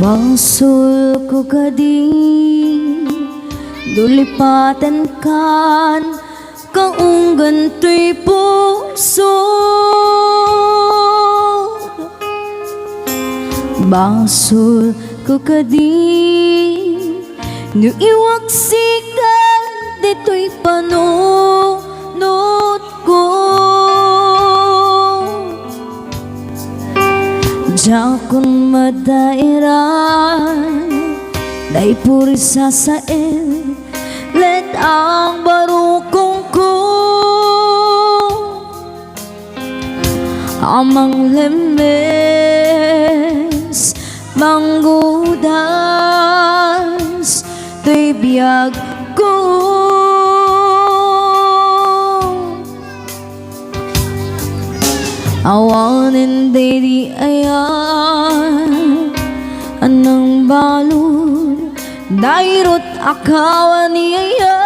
Bangsul ko kadi dulipatan kan kaunggan to'y puso. Bangsul ko kadi iwaksikan dito'y panunod ko. Jakon madairan day puri sasain let ang barukong ko amang lemes manggudas to'y biyag ko. Awanin di ayan anang balon dairot akawan niya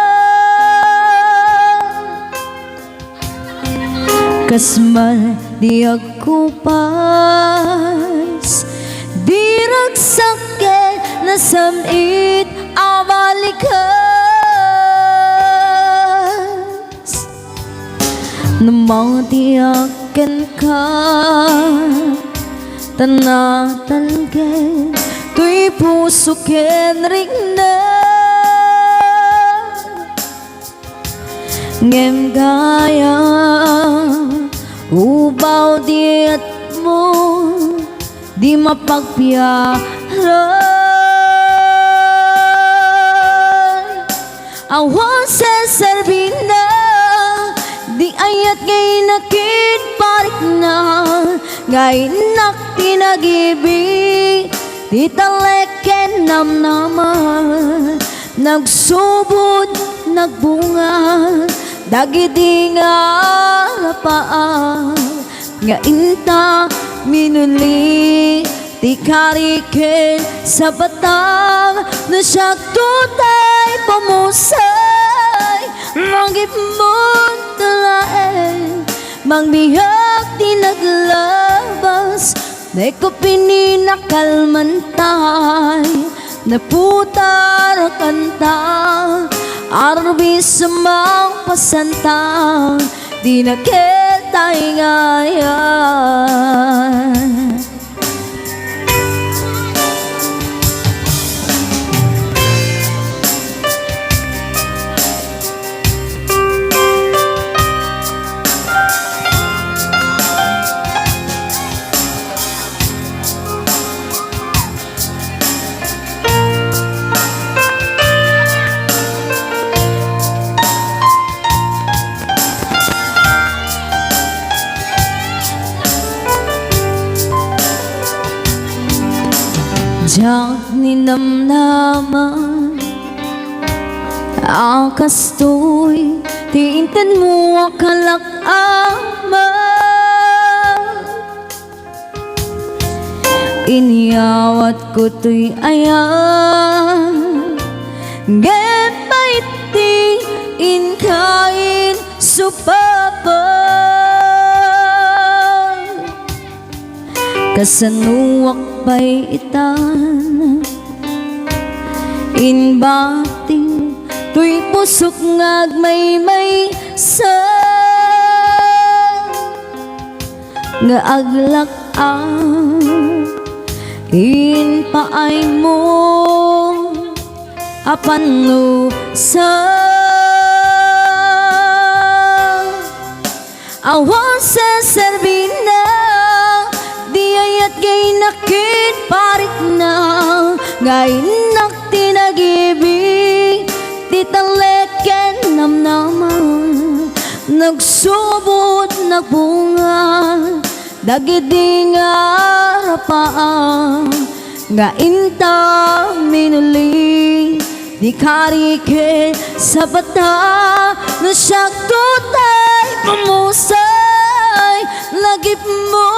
kasmal di ako pas diragsakin na samit abalikas namatiakin ka tanatalgen to'y puso ken ring na ngem gaya ubaw diet mo di mapagpiyaran awan sa sarbina di ayat ngay nakit parik na ngay nakti nag-ibig di taleken namnaman nagsubod nagbunga dagiti nga rapaan nga inta minuli ti kariken sa batang na siya tutay pamusay manggipmon talae mangbihag di naglabas na ko pininakalmantay naputar kanta arbi semang pasantang di naketay ngayan. Jak ninamnaman akas to'y tiintan mo akalak ama iniyawat ko to'y ayan gepay ti inkain supapa kasanuwak pa'y itan inbating to'y pusok ngagmay sa nga aglak ang inpaay mo apan no sa awan sa sarbina ayat gay nakit parik na ngay nakti nag-ibig di taleken namnaman nagsubot nagbunga dagiti nga rapaan nga inta minuli di karike sa bata na siya tutay pamusay lagip mo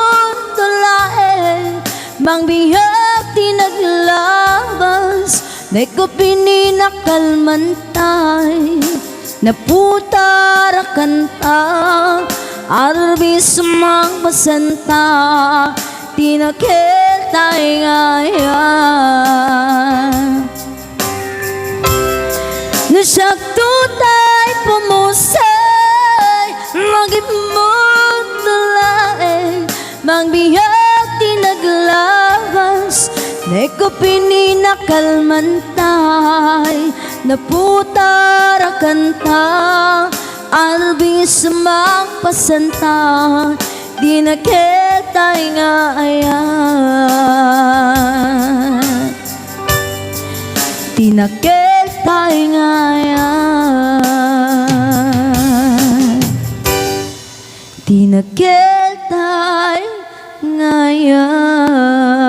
tulae mangbihag di naglabas na ko pininakalmantay naputar kanta arbi sumang pasanta tinakil tay ngaya nasakto tay pumusay lagi mo dalae mangbihag tinaglawas neko pininakalmantay naputara kanta albis magpasanta di nakitay nga ayan di nakitay nga ayan di nakitay nga ayan